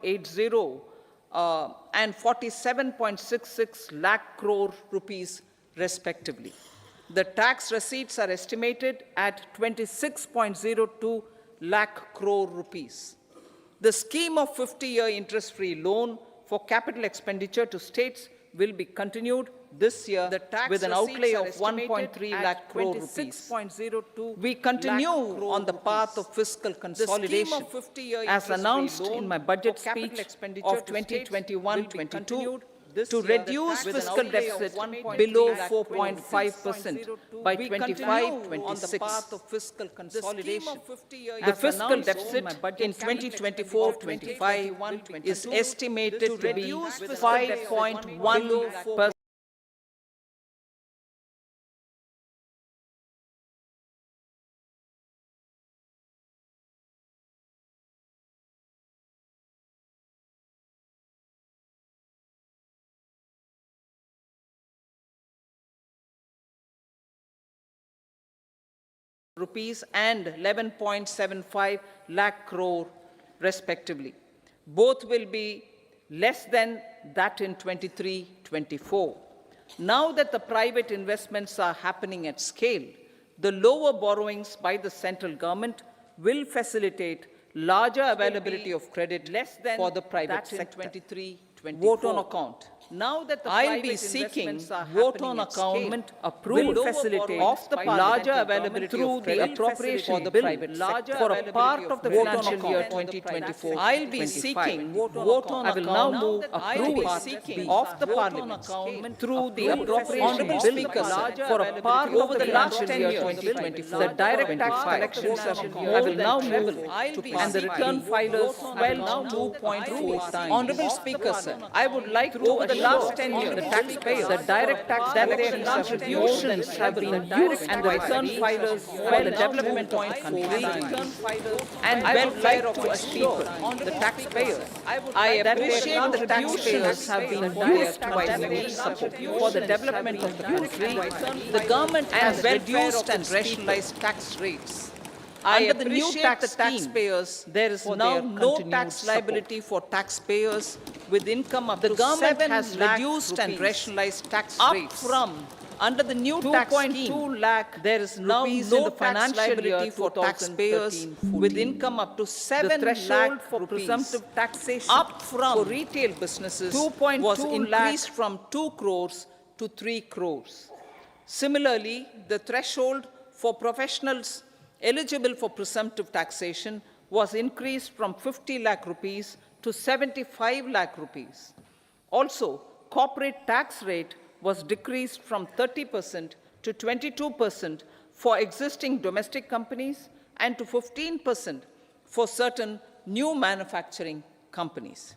80 and 47.66 lakh crore rupees respectively. The tax receipts are estimated at 26.02 lakh crore rupees. The scheme of 50-year interest-free loan for capital expenditure to states will be continued this year with an outlay of 1.3 lakh crore rupees. We continue on the path of fiscal consolidation as announced in my budget speech of 2021-22 to reduce fiscal deficit below 4.5% by 25-26. The fiscal deficit in 2024-25 is estimated to be 5.1%. Rupees and 11.75 lakh crore respectively. Both will be less than that in 23-24. Now that the private investments are happening at scale, the lower borrowings by the central government will facilitate larger availability of credit for the private sector. Vote on account. Now that I'll be seeking vote on account approval of the larger availability through the appropriation bill for a part of the financial year 2024. I'll be seeking vote on account. I will now move approval of the Parliament through the appropriation bill for a part of the financial year 2024. The direct tax collections are I will now move and the return filers swelled 2.4 times. Honourable Speaker, sir, I would like over the last 10 years, the taxpayers, the direct tax collection contributions have been used and the return filers for the development of the country and welfare of its people, the taxpayers. I appreciate the taxpayers have been used by the support for the development of the country. The government has reduced and rationalized tax rates. Under the new tax taxpayers, there is now no tax liability for taxpayers with income up to 7 lakh. The government has reduced and rationalized tax rates. From under the new tax scheme, lakh, there is now no tax liability for taxpayers with income up to 7 lakh for presumptive taxation. Up from for retail businesses was increased from 2 crores to 3 crores. Similarly, the threshold for professionals eligible for presumptive taxation was increased from 50 lakh rupees to 75 lakh rupees. Also, corporate tax rate was decreased from 30% to 22% for existing domestic companies and to 15% for certain new manufacturing companies.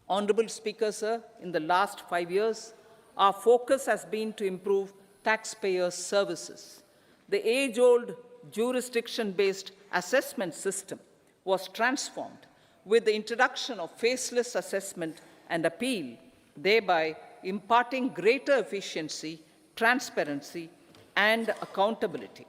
Honourable Speaker, sir, in the last 5 years, our focus has been to improve taxpayer services. The age-old jurisdiction-based assessment system was transformed with the introduction of faceless assessment and appeal, thereby imparting greater efficiency, transparency, and accountability.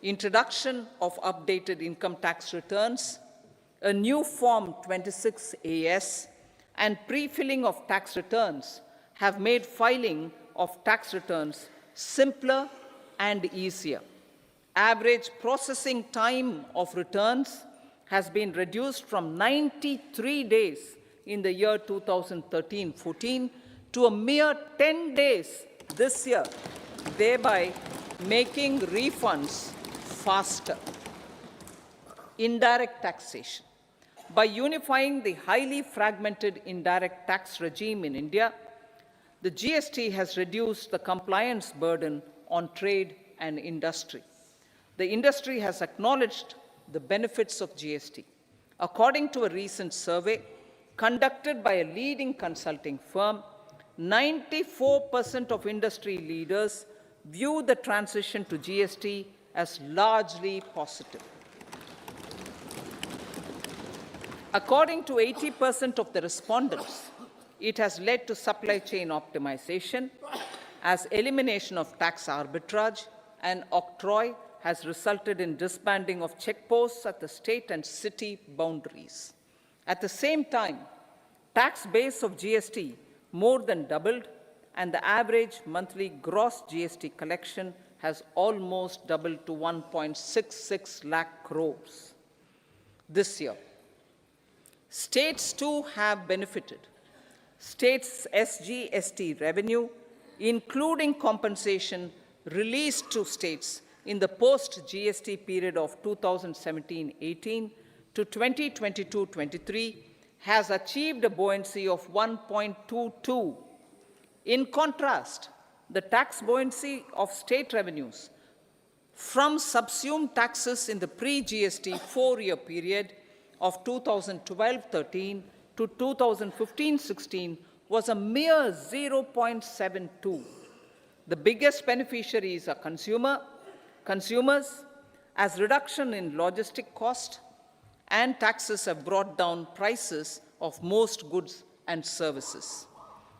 Introduction of updated income tax returns, a new Form 26AS, and pre-filling of tax returns have made filing of tax returns simpler and easier. Average processing time of returns has been reduced from 93 days in the year 2013-14 to a mere 10 days this year, thereby making refunds faster. Indirect taxation. By unifying the highly fragmented indirect tax regime in India, the GST has reduced the compliance burden on trade and industry. The industry has acknowledged the benefits of GST. According to a recent survey conducted by a leading consulting firm, 94% of industry leaders view the transition to GST as largely positive. According to 80% of the respondents, it has led to supply chain optimization, as elimination of tax arbitrage and octroi has resulted in disbanding of checkposts at the state and city boundaries. At the same time, tax base of GST more than doubled, and the average monthly gross GST collection has almost doubled to 1.66 lakh crores this year. States too have benefited. States' SGST revenue, including compensation released to states in the post-GST period of 2017-18 to 2022-23, has achieved a buoyancy of 1.22. In contrast, the tax buoyancy of state revenues from subsumed taxes in the pre-GST four-year period of 2012-13 to 2015-16 was a mere 0.72. The biggest beneficiaries are consumers, as reduction in logistic cost and taxes have brought down prices of most goods and services.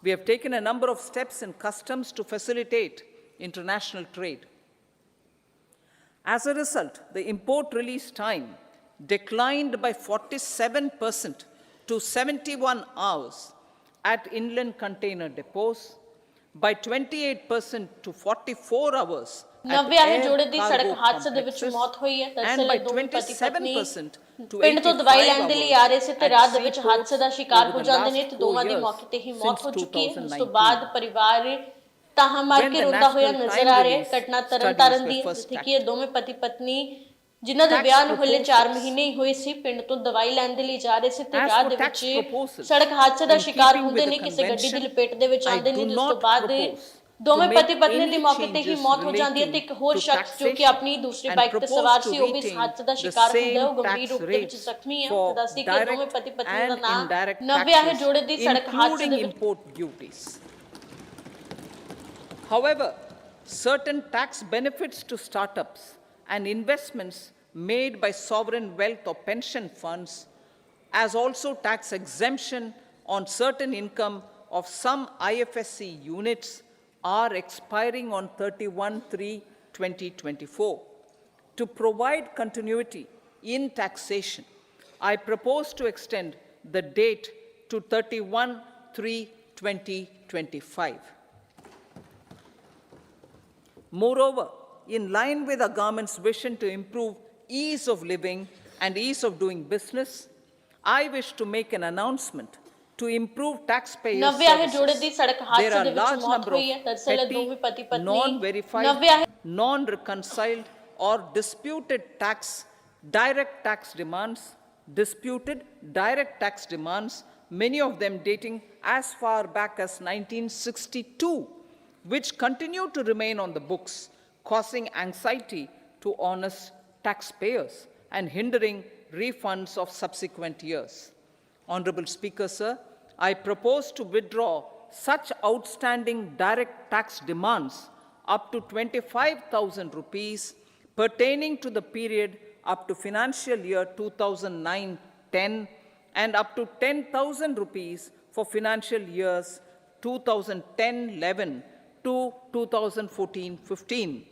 We have taken a number of steps in customs to facilitate international trade. As a result, the import release time declined by 47% to 71 hours at inland container depots, by 28% to 44 hours ਨਵੇਂ ਆਹੇ ਜੋੜੇ ਦੀ ਸੜਕ ਹਾਦਸੇ ਦੇ ਵਿੱਚ ਮੌਤ ਹੋਈ ਹੈ। ਦਰਅਸਲ ਦੋਵੇਂ ਪਤੀ ਪਤਨੀ ਪਿੰਡ ਤੋਂ ਦਵਾਈ ਲੈਣ ਦੇ ਲਈ ਆ ਰਹੇ ਸੀ ਤੇ ਰਾਤ ਦੇ ਵਿੱਚ ਹਾਦਸੇ ਦਾ ਸ਼ਿਕਾਰ ਹੋ ਜਾਂਦੇ ਨੇ ਤੇ ਦੋਵਾਂ ਦੀ ਮੌਕੇ ਤੇ ਹੀ ਮੌਤ ਹੋ ਚੁੱਕੀ ਹੈ। ਉਸ ਤੋਂ ਬਾਅਦ ਪਰਿਵਾਰ ਤਾਹਾਂ ਮਾਰ ਕੇ ਰੋਂਦਾ ਹੋਇਆ ਨਜ਼ਰ ਆ ਰਿਹਾ ਹੈ। ਘਟਨਾ ਤਰਨਤਾਰਨ ਦੀ ਜਿੱਥੇ ਕਿ ਇਹ ਦੋਵੇਂ ਪਤੀ ਪਤਨੀ ਜਿਨ੍ਹਾਂ ਦੇ ਵਿਆਹ ਨੂੰ ਹਲੇ 4 ਮਹੀਨੇ ਹੀ ਹੋਏ ਸੀ ਪਿੰਡ ਤੋਂ ਦਵਾਈ ਲੈਣ ਦੇ ਲਈ ਜਾ ਰਹੇ ਸੀ ਤੇ ਰਾਤ ਦੇ ਵਿੱਚ ਸੜਕ ਹਾਦਸੇ ਦਾ ਸ਼ਿਕਾਰ ਹੁੰਦੇ ਨੇ, ਕਿਸੇ ਗੱਡੀ ਦੀ ਲਪੇਟ ਦੇ ਵਿੱਚ ਆਉਂਦੇ ਨੇ, ਜਿਸ ਤੋਂ ਬਾਅਦ ਦੋਵੇਂ ਪਤੀ ਪਤਨੀ ਦੀ ਮੌਕੇ ਤੇ ਹੀ ਮੌਤ ਹੋ ਜਾਂਦੀ ਹੈ ਤੇ ਇੱਕ ਹੋਰ ਸ਼ਖਸ ਜੋ ਕਿ ਆਪਣੀ ਦੂਸਰੀ ਬਾਈਕ ਤੇ ਸਵਾਰ ਸੀ ਉਹ ਵੀ ਇਸ ਹਾਦਸੇ ਦਾ ਸ਼ਿਕਾਰ ਹੁੰਦਾ ਹੈ। ਉਹ ਗੰਭੀਰ ਰੂਪ ਦੇ ਵਿੱਚ ਜ਼ਖਮੀ ਹੈ। ਦੱਸਦੀ ਕਿ ਦੋਵੇਂ ਪਤੀ ਪਤਨੀ ਦਾ ਨਾਮ ਨਵੇਂ ਆਹੇ ਜੋੜੇ ਦੀ ਸੜਕ ਹਾਦਸੇ ਦੇ ਵਿੱਚ। However, certain tax benefits to startups and investments made by sovereign wealth or pension funds, as also tax exemption on certain income of some IFSC units, are expiring on 31/3/2024. To provide continuity in taxation, I propose to extend the date to 31/3/2025. Moreover, in line with our government's vision to improve ease of living and ease of doing business, I wish to make an announcement to improve taxpayers' services. There are a large number of petty, non-verified, non-reconciled or disputed direct tax demands, many of them dating as far back as 1962, which continue to remain on the books, causing anxiety to honest taxpayers and hindering refunds of subsequent years. Honorable Speaker, sir, I propose to withdraw such outstanding direct tax demands up to 25,000 rupees pertaining to the period up to financial year 2009-10 and up to 10,000 rupees for financial years 2010-11 to 2014-15.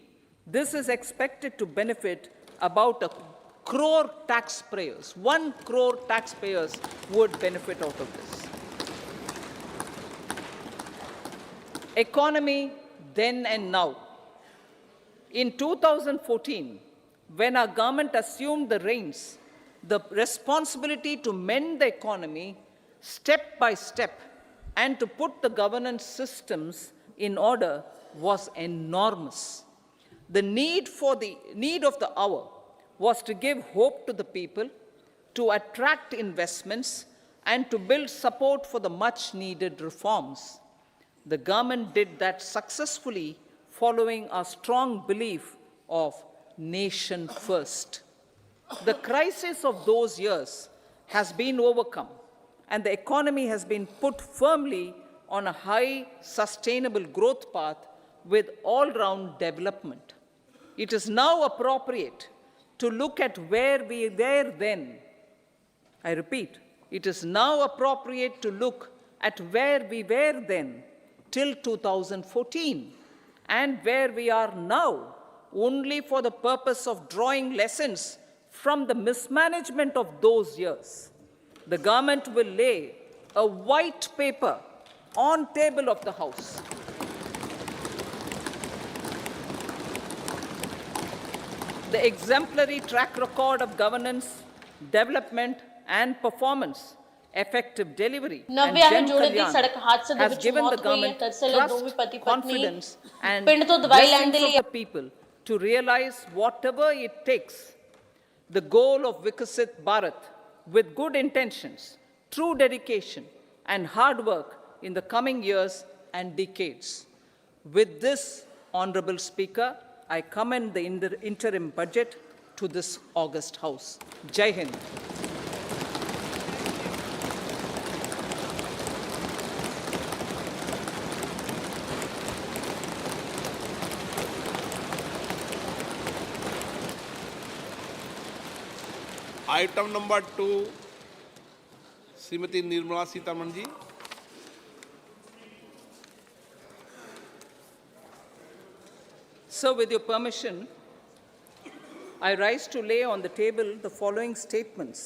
This is expected to benefit about 1 crore taxpayers. 1 crore taxpayers would benefit out of this. Economy then and now. In 2014, when our government assumed the reins, the responsibility to mend the economy step by step and to put the governance systems in order was enormous. The need of the hour was to give hope to the people, to attract investments, and to build support for the much-needed reforms. The government did that successfully, following our strong belief of nation first. The crisis of those years has been overcome, and the economy has been put firmly on a high, sustainable growth path with all-round development. It is now appropriate to look at where we were then. I repeat, it is now appropriate to look at where we were then till 2014 and where we are now, only for the purpose of drawing lessons from the mismanagement of those years. the government will lay a white paper on table of the House. The exemplary track record of governance, development and performance, effective delivery and ਨਵਿਆਹ Jan ਜੋੜੇ ਦੀ Kalyan ਸੜਕ ਹਾਦਸੇ ਦੇ has ਵਿੱਚ given the ਮੌਤ ਹੋਈ ਹੈ। government ਦਰਅਸਲ ਦੋਵੇਂ trust, ਪਤੀ ਪਤਨੀ confidence and ਪਿੰਡ ਤੋਂ ਦਵਾਈ ਲੈਣ ਦੇ blessings ਲਈ of the people to realize whatever it takes the goal of Vikasit Bharat with good intentions, true dedication and hard work in the coming years and decades. With this, Honorable Speaker, I commend the interim budget to this August House. Jai Hind. Item number 2 Shrimati Nirmala Sitharaman ji. So, with your permission, I rise to lay on the table the following statements.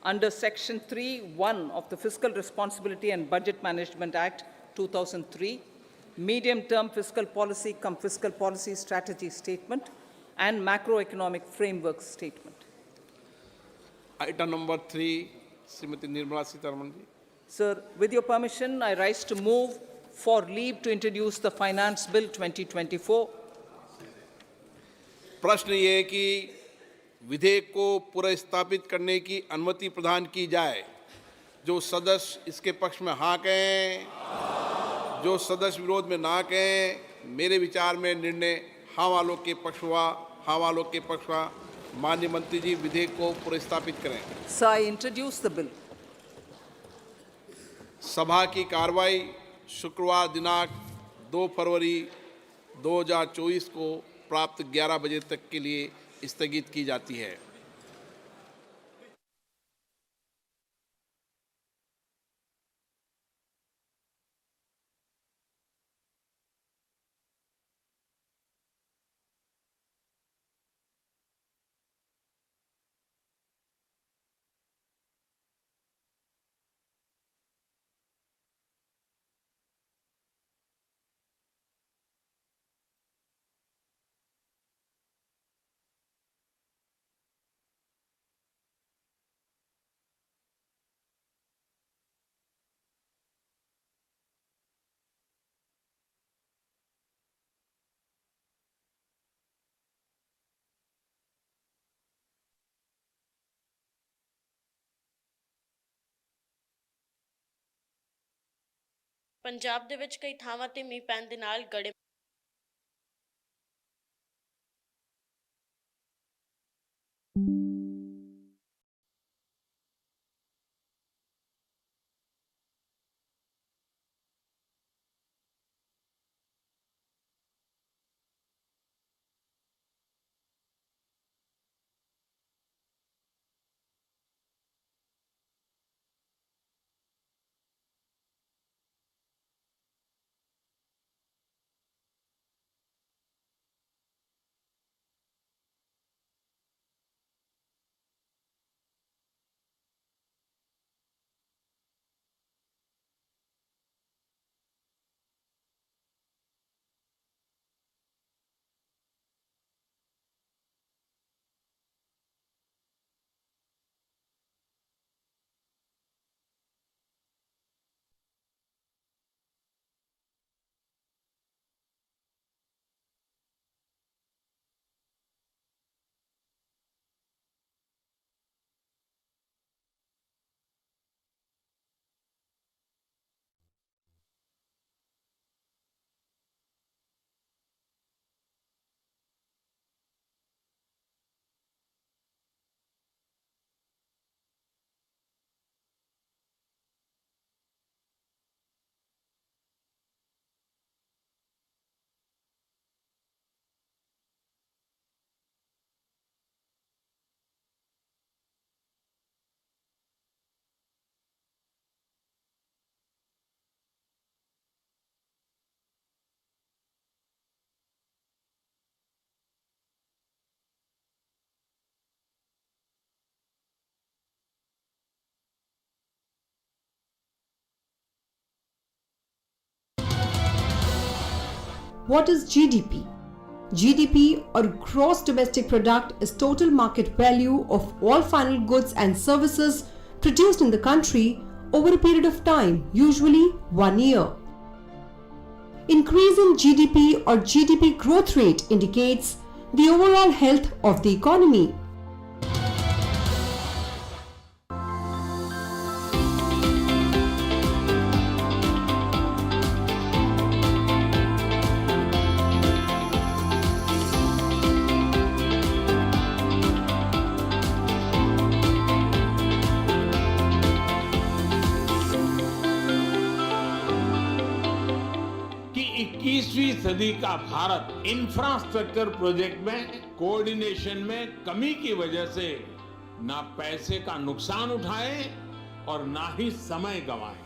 Under Section 3(1) of the Fiscal Responsibility and Budget Management Act 2003, medium-term fiscal policy cum fiscal policy strategy statement and macroeconomic framework statement. Item number 3 Shrimati Nirmala Sitharaman ji. Sir, with your permission, I rise to move for leave to introduce the Finance Bill 2024. प्रश्न ये है कि विधेयक को पुनर्स्थापित करने की अनुमति प्रदान की जाए। जो सदस्य इसके पक्ष में हाँ कहें, जो सदस्य विरोध में ना कहें। मेरे विचार में निर्णय हाँ वालों के पक्ष हुआ, हाँ वालों के पक्ष हुआ। माननीय मंत्री जी विधेयक को पुनर्स्थापित करें। Sir, I introduce the bill. सभा की कार्रवाई शुक्रवार दिनांक 2 फरवरी 2024 को प्राप्त 11 बजे तक के लिए स्थगित की जाती है। ਪੰਜਾਬ ਦੇ ਵਿੱਚ ਕਈ ਥਾਵਾਂ ਤੇ ਮੀਂਹ ਪੈਣ ਦੇ ਨਾਲ ਗੜੇ What is GDP? GDP, or Gross Domestic Product, is total market value of all final goods and services produced in the country over a period of time, usually 1 year. Increase in GDP or GDP growth rate indicates the overall health of the economy. कि 21वीं सदी का Bharat infrastructure project में coordination में कमी की वजह से ना पैसे का नुकसान उठाए और ना ही समय गंवाए।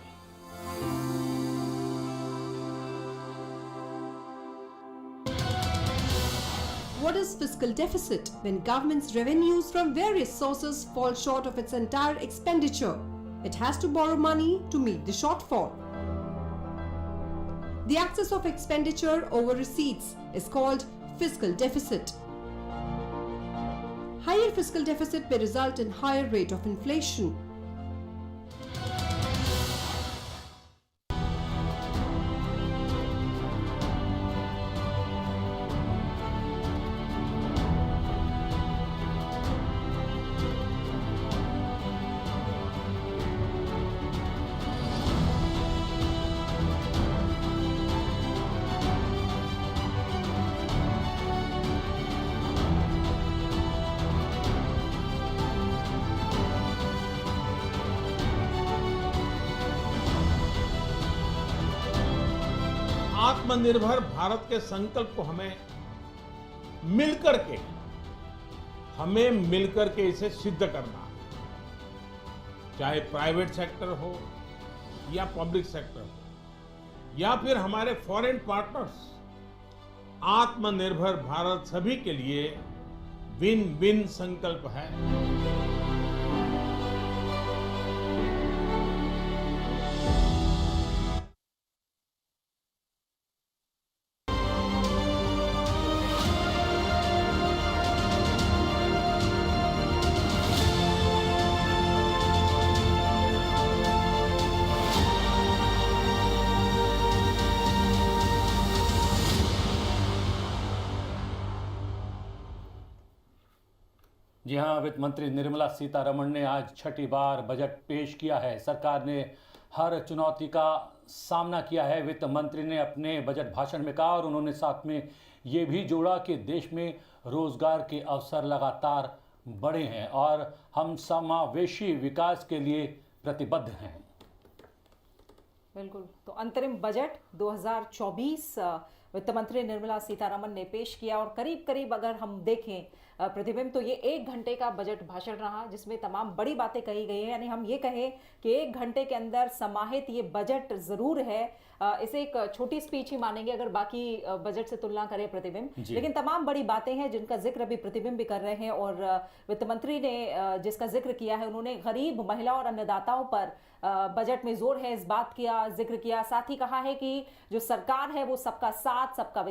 What is fiscal deficit? When government's revenues from various sources fall short of its entire expenditure, it has to borrow money to meet the shortfall. The excess of expenditure over receipts is called fiscal deficit. Higher fiscal deficit may result in higher rate of inflation. आत्मनिर्भर भारत के संकल्प को हमें मिलकर के इसे सिद्ध करना है। चाहे प्राइवेट सेक्टर हो या पब्लिक सेक्टर हो या फिर हमारे फॉरेन पार्टनर्स, आत्मनिर्भर भारत सभी के लिए विन विन संकल्प है। जी हाँ, वित्त मंत्री निर्मला सीतारमण ने आज छठी बार बजट पेश किया है। सरकार ने हर चुनौती का सामना किया है, वित्त मंत्री ने अपने बजट भाषण में कहा, और उन्होंने साथ में ये भी जोड़ा कि देश में रोजगार के अवसर लगातार बढ़े हैं और हम समावेशी विकास के लिए प्रतिबद्ध हैं। बिल्कुल, तो अंतरिम बजट 2024 वित्त मंत्री निर्मला सीतारमण ने पेश किया और करीब करीब अगर हम देखें प्रतिबिंब तो ये 1 घंटे का बजट भाषण रहा जिसमें तमाम बड़ी बातें कही गई हैं। यानी हम ये कहें कि 1 घंटे के अंदर समाहित ये बजट जरूर है, इसे एक छोटी स्पीच ही मानेंगे अगर बाकी बजट से तुलना करें प्रतिबिंब, लेकिन तमाम बड़ी बातें हैं जिनका जिक्र अभी प्रतिबिंब भी कर रहे हैं। और वित्त मंत्री ने जिसका जिक्र किया है, उन्होंने गरीब, महिला और अन्नदाताओं पर बजट में जोर है इस बात का जिक्र किया। साथ ही कहा है कि जो सरकार है वो सबका साथ, सबका